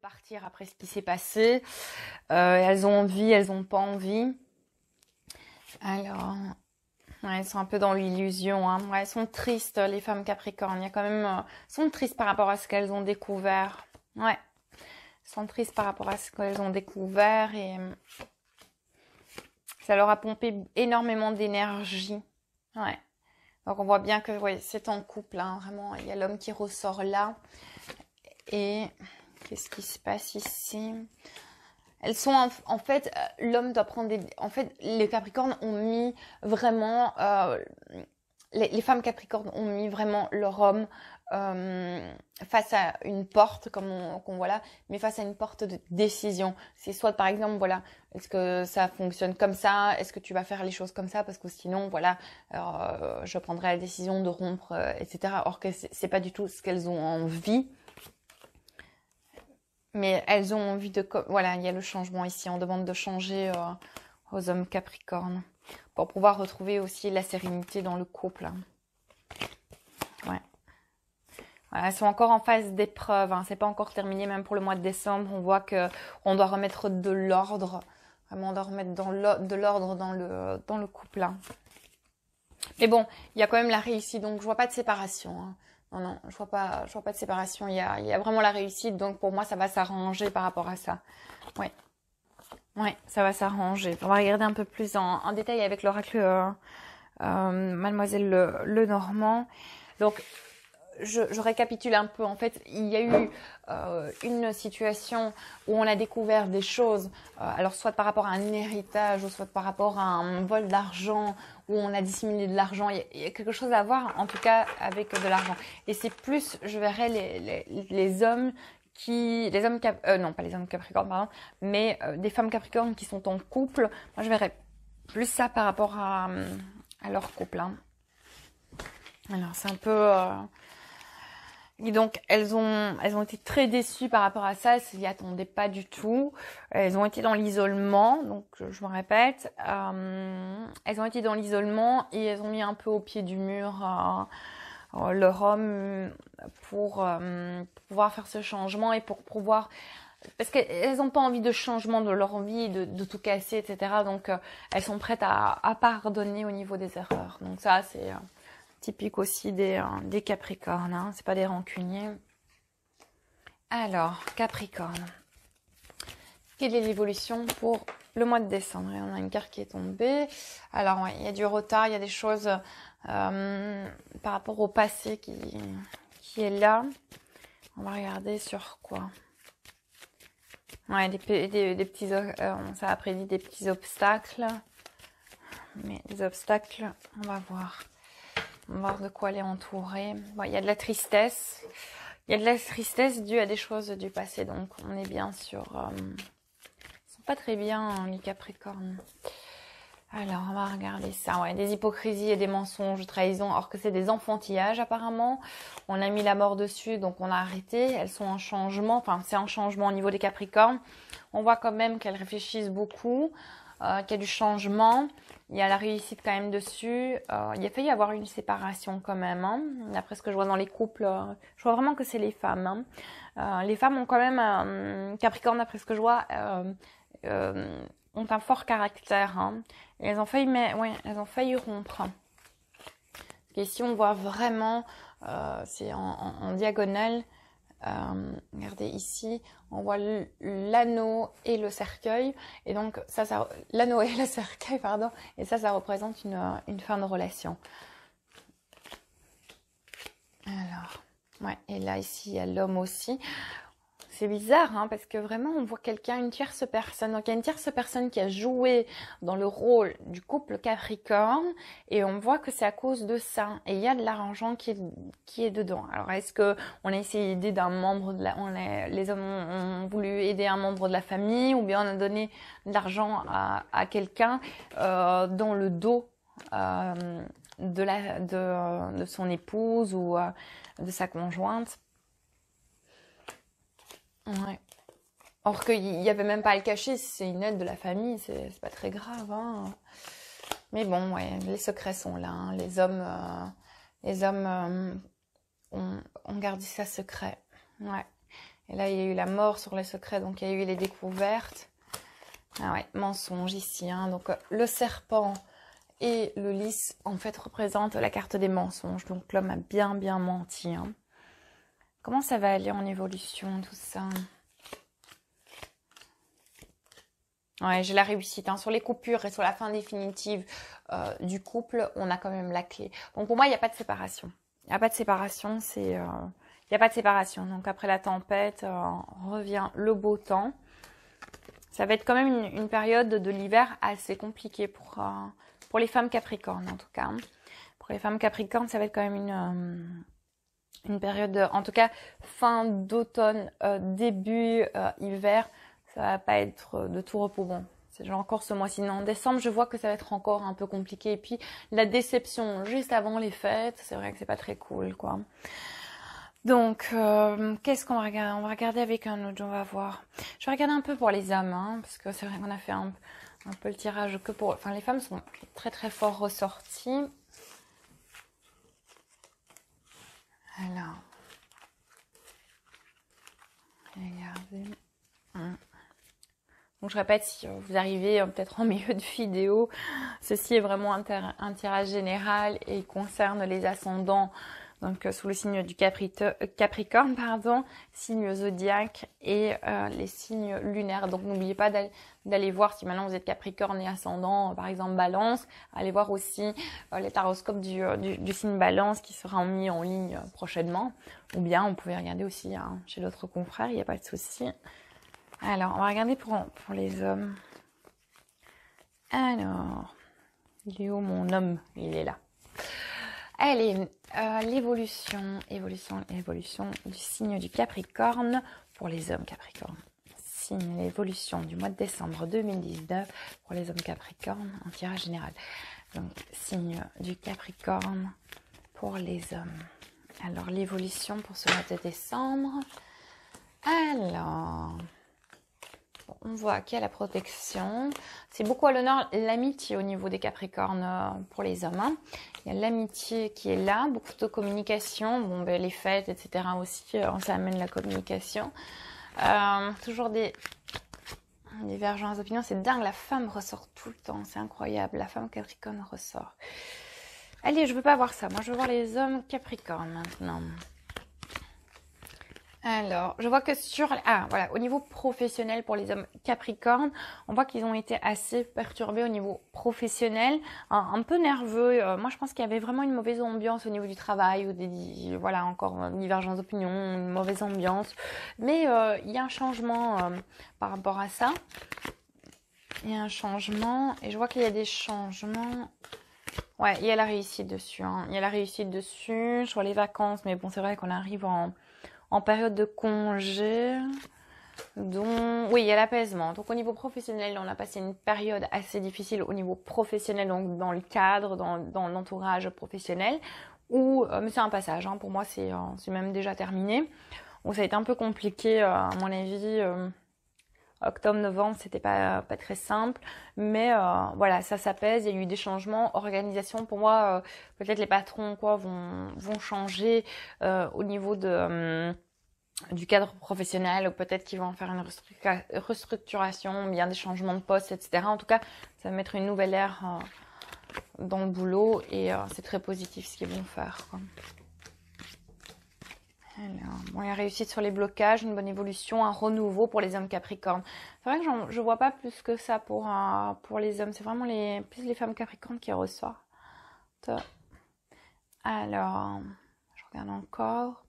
partir après ce qui s'est passé. Elles ont envie, elles n'ont pas envie. Alors, ouais, elles sont un peu dans l'illusion. Hein. Ouais, elles sont tristes, les femmes Capricorne. Il y a quand même, elles sont tristes par rapport à ce qu'elles ont découvert. Ouais, elles sont tristes par rapport à ce qu'elles ont découvert et ça leur a pompé énormément d'énergie. Ouais. Donc on voit bien que ouais, c'est en couple, hein, vraiment. Il y a l'homme qui ressort là. Et qu'est-ce qui se passe ici? Elles sont en fait, l'homme doit prendre des... En fait, les Capricornes ont mis vraiment... les femmes Capricornes ont mis vraiment leur homme face à une porte, comme voit là, mais face à une porte de décision. C'est soit, par exemple, voilà, est-ce que ça fonctionne comme ça? Est-ce que tu vas faire les choses comme ça? Parce que sinon, voilà, je prendrai la décision de rompre, etc. Or que c'est pas du tout ce qu'elles ont envie. Mais elles ont envie de... Voilà, il y a le changement ici. On demande de changer aux hommes Capricornes pour pouvoir retrouver aussi la sérénité dans le couple. Ouais. Voilà, elles sont encore en phase d'épreuve. Hein. C'est pas encore terminé, même pour le mois de décembre. On voit que on doit remettre de l'ordre. Vraiment, on doit remettre de l'ordre dans le couple. Hein. Mais bon, il y a quand même la réussite. Donc, je vois pas de séparation. Hein. Non, je vois pas de séparation. Il y a vraiment la réussite. Donc, pour moi, ça va s'arranger par rapport à ça. Ouais. Ouais, ça va s'arranger. On va regarder un peu plus en détail avec l'oracle Mademoiselle Lenormand. Donc, je récapitule un peu. En fait, il y a eu une situation où on a découvert des choses, alors soit par rapport à un héritage, ou soit par rapport à un vol d'argent, où on a dissimulé de l'argent. Il y a quelque chose à voir, en tout cas, avec de l'argent. Et c'est plus, je verrais les hommes non pas les hommes Capricorne, pardon, mais des femmes Capricornes qui sont en couple. Moi, je verrais plus ça par rapport à leur couple. Hein. Alors, c'est un peu... Et donc, elles ont été très déçues par rapport à ça. Elles s'y attendaient pas du tout. Elles ont été dans l'isolement. Donc, je me répète. Elles ont été dans l'isolement et elles ont mis un peu au pied du mur leur homme pour pouvoir faire ce changement et pour pouvoir... Parce qu'elles n'ont pas envie de changement de leur vie, de tout casser, etc. Donc, elles sont prêtes à pardonner au niveau des erreurs. Donc, ça, c'est... typique aussi des Capricornes, hein. C'est pas des rancuniers. Alors, Capricorne. Quelle est l'évolution pour le mois de décembre? Et on a une carte qui est tombée. Alors, ouais, il y a du retard, il y a des choses par rapport au passé qui est là. On va regarder sur quoi. Ouais, des petits... ça a prédit des petits obstacles. Mais les obstacles, on va voir. On va voir de quoi elle est entourée. Bon, il y a de la tristesse. Il y a de la tristesse due à des choses du passé. Donc, on est bien sur... ils sont pas très bien, hein, les Capricornes. Alors, on va regarder ça. Ouais, des hypocrisies et des mensonges, trahisons. Or que c'est des enfantillages, apparemment. On a mis la mort dessus, donc on a arrêté. Elles sont en changement. Enfin, c'est un changement au niveau des Capricornes. On voit quand même qu'elles réfléchissent beaucoup. Qu'il y a du changement. Il y a la réussite quand même dessus. Il a failli y avoir une séparation quand même. Hein. D'après ce que je vois dans les couples, je vois vraiment que c'est les femmes. Hein. Les femmes ont quand même, Capricorne, d'après ce que je vois, ont un fort caractère. Hein. Et elles ont failli rompre. Ici, on voit vraiment, c'est en diagonale. Regardez ici, on voit l'anneau et le cercueil, et donc ça l'anneau et le cercueil, pardon, et ça représente une fin de relation. Alors, ouais, et là ici il y a l'homme aussi. C'est bizarre, hein, parce que vraiment on voit une tierce personne. Donc il y a une tierce personne qui a joué dans le rôle du couple Capricorne et on voit que c'est à cause de ça. Et il y a de l'argent qui est dedans. Alors est-ce que on a essayé d'aider d'un membre de les hommes ont voulu aider un membre de la famille ou bien on a donné de l'argent à quelqu'un dans le dos de son épouse ou de sa conjointe. Ouais. Or qu'il n'y avait même pas à le cacher, c'est une aide de la famille, c'est pas très grave. Hein. Mais bon, ouais, les secrets sont là. Hein. Les hommes ont gardé ça secret. Ouais. Et là, il y a eu la mort sur les secrets, donc il y a eu les découvertes. Ah ouais, mensonge ici. Hein. Donc le serpent et le lys, en fait, représentent la carte des mensonges. Donc l'homme a bien menti. Hein. Comment ça va aller en évolution, tout ça? Ouais, j'ai la réussite. Hein. Sur les coupures et sur la fin définitive du couple, on a quand même la clé. Donc pour moi, il n'y a pas de séparation. Il n'y a pas de séparation, il n'y a pas de séparation. Donc après la tempête, revient le beau temps. Ça va être quand même une période de l'hiver assez compliquée pour les femmes capricornes, en tout cas. Pour les femmes capricornes, ça va être quand même une période, en tout cas, fin d'automne, début hiver. Ça va pas être de tout repos. Bon, c'est genre encore ce mois-ci. En décembre, je vois que ça va être encore un peu compliqué. Et puis, la déception juste avant les fêtes, c'est vrai que c'est pas très cool, quoi. Donc, qu'est-ce qu'on va regarder? On va regarder avec un autre, on va voir. Je vais regarder un peu pour les hommes, hein, parce que c'est vrai qu'on a fait un peu le tirage que pour... Enfin, les femmes sont très fort ressorties. Alors, regardez. Donc je répète, si vous arrivez peut-être en milieu de vidéo, ceci est vraiment un tirage général et il concerne les ascendants, donc sous le signe du Capricorne, signe zodiaque et les signes lunaires. Donc n'oubliez pas d'aller voir si maintenant vous êtes Capricorne et ascendant, par exemple Balance, allez voir aussi les taroscopes du signe Balance qui sera mis en ligne prochainement. Ou bien vous pouvez regarder aussi chez d'autres confrères, il n'y a pas de souci. Alors, on va regarder pour les hommes. Alors, il est où mon homme? Il est là. Allez, l'évolution du signe du Capricorne pour les hommes Capricorne. L'évolution du mois de décembre 2019 pour les hommes Capricorne en tirage général. Donc, signe du Capricorne pour les hommes. Alors, l'évolution pour ce mois de décembre. Alors... On voit qu'il y a la protection. C'est beaucoup à l'honneur l'amitié au niveau des Capricornes pour les hommes. Hein. Il y a l'amitié qui est là, beaucoup de communication. Bon, ben, les fêtes, etc. aussi, ça amène la communication. Toujours des divergences d'opinion. C'est dingue, la femme ressort tout le temps. C'est incroyable, la femme Capricorne ressort. Allez, je veux pas voir ça. Moi, je veux voir les hommes Capricornes maintenant. Alors, je vois que au niveau professionnel pour les hommes Capricorne, on voit qu'ils ont été assez perturbés au niveau professionnel, un peu nerveux. Moi, je pense qu'il y avait vraiment une mauvaise ambiance au niveau du travail, ou voilà, encore une divergence d'opinion, une mauvaise ambiance. Mais il y a un changement par rapport à ça. Il y a un changement, et je vois qu'il y a des changements. Ouais, il y a la réussite dessus. Hein. Il y a la réussite dessus. Je vois les vacances, mais bon, c'est vrai qu'on arrive en période de congé. Donc, oui, il y a l'apaisement. Donc, au niveau professionnel, on a passé une période assez difficile au niveau professionnel, donc dans le cadre, dans l'entourage professionnel. Mais c'est un passage. Hein. Pour moi, c'est même déjà terminé. Donc, ça a été un peu compliqué, à mon avis. Octobre, novembre, c'était pas très simple, mais voilà, ça s'apaise. Il y a eu des changements, organisation. Pour moi, peut-être les patrons vont changer au niveau du cadre professionnel, ou peut-être qu'ils vont faire une restructuration, bien des changements de poste, etc. En tout cas, ça va mettre une nouvelle ère dans le boulot et c'est très positif ce qu'ils vont faire, quoi. Alors, bon, il y a réussite sur les blocages, une bonne évolution, un renouveau pour les hommes Capricornes. C'est vrai que je vois pas plus que ça pour les hommes. C'est vraiment plus les femmes Capricornes qui ressortent. Alors, je regarde encore.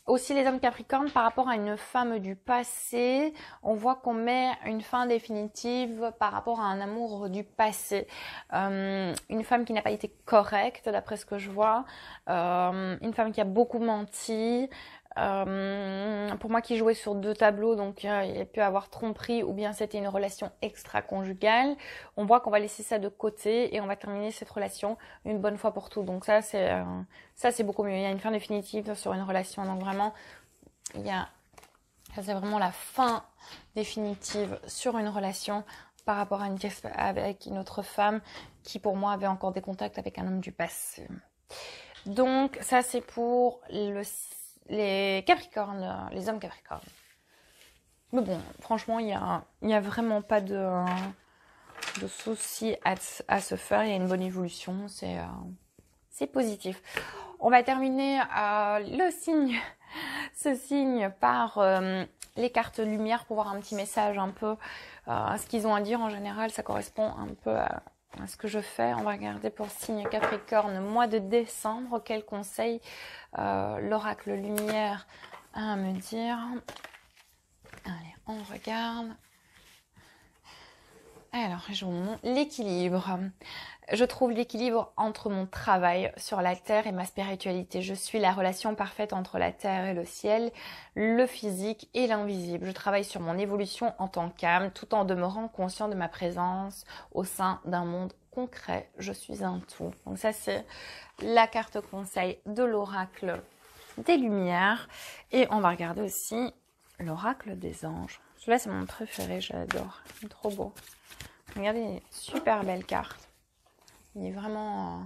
Aussi les hommes Capricornes par rapport à une femme du passé, on voit qu'on met une fin définitive par rapport à un amour du passé. Une femme qui n'a pas été correcte d'après ce que je vois, une femme qui a beaucoup menti, pour moi qui jouait sur deux tableaux, donc il a pu avoir tromperie ou bien c'était une relation extra-conjugale. On voit qu'on va laisser ça de côté et on va terminer cette relation une bonne fois pour tout. Donc ça c'est beaucoup mieux. Il y a une fin définitive sur une relation, donc vraiment ça c'est vraiment la fin définitive sur une relation par rapport avec une autre femme qui pour moi avait encore des contacts avec un homme du passé. Donc ça c'est pour les Capricornes, les hommes Capricornes. Mais bon, franchement, il y a vraiment pas de soucis à se faire. Il y a une bonne évolution, c'est positif. On va terminer ce signe par les cartes lumière pour voir un petit message un peu à ce qu'ils ont à dire. En général, ça correspond un peu à ce que je fais. On va regarder pour signe Capricorne, mois de décembre. Quel conseil l'oracle lumière a à me dire? Allez, on regarde. Alors, je vous montre l'équilibre. Je trouve l'équilibre entre mon travail sur la terre et ma spiritualité. Je suis la relation parfaite entre la terre et le ciel, le physique et l'invisible. Je travaille sur mon évolution en tant qu'âme, tout en demeurant conscient de ma présence au sein d'un monde concret. Je suis un tout. Donc ça, c'est la carte conseil de l'oracle des Lumières. Et on va regarder aussi l'oracle des anges. Celui-là, c'est mon préféré, j'adore. Il est trop beau. Regardez, super belle carte. Il est vraiment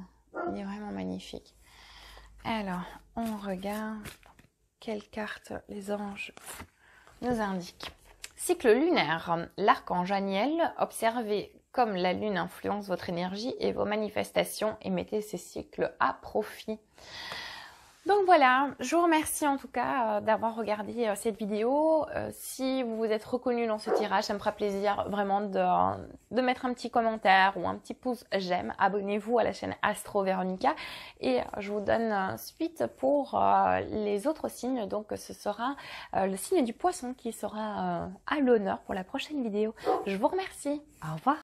magnifique. Alors, on regarde quelle carte les anges nous indiquent. Cycle lunaire. L'archange Aniel, observez comme la lune influence votre énergie et vos manifestations et mettez ces cycles à profit. Donc voilà, je vous remercie en tout cas d'avoir regardé cette vidéo. Si vous vous êtes reconnu dans ce tirage, ça me fera plaisir vraiment de mettre un petit commentaire ou un petit pouce j'aime. Abonnez-vous à la chaîne Astro Véronica et je vous donne suite pour les autres signes. Donc ce sera le signe du poisson qui sera à l'honneur pour la prochaine vidéo. Je vous remercie. Au revoir.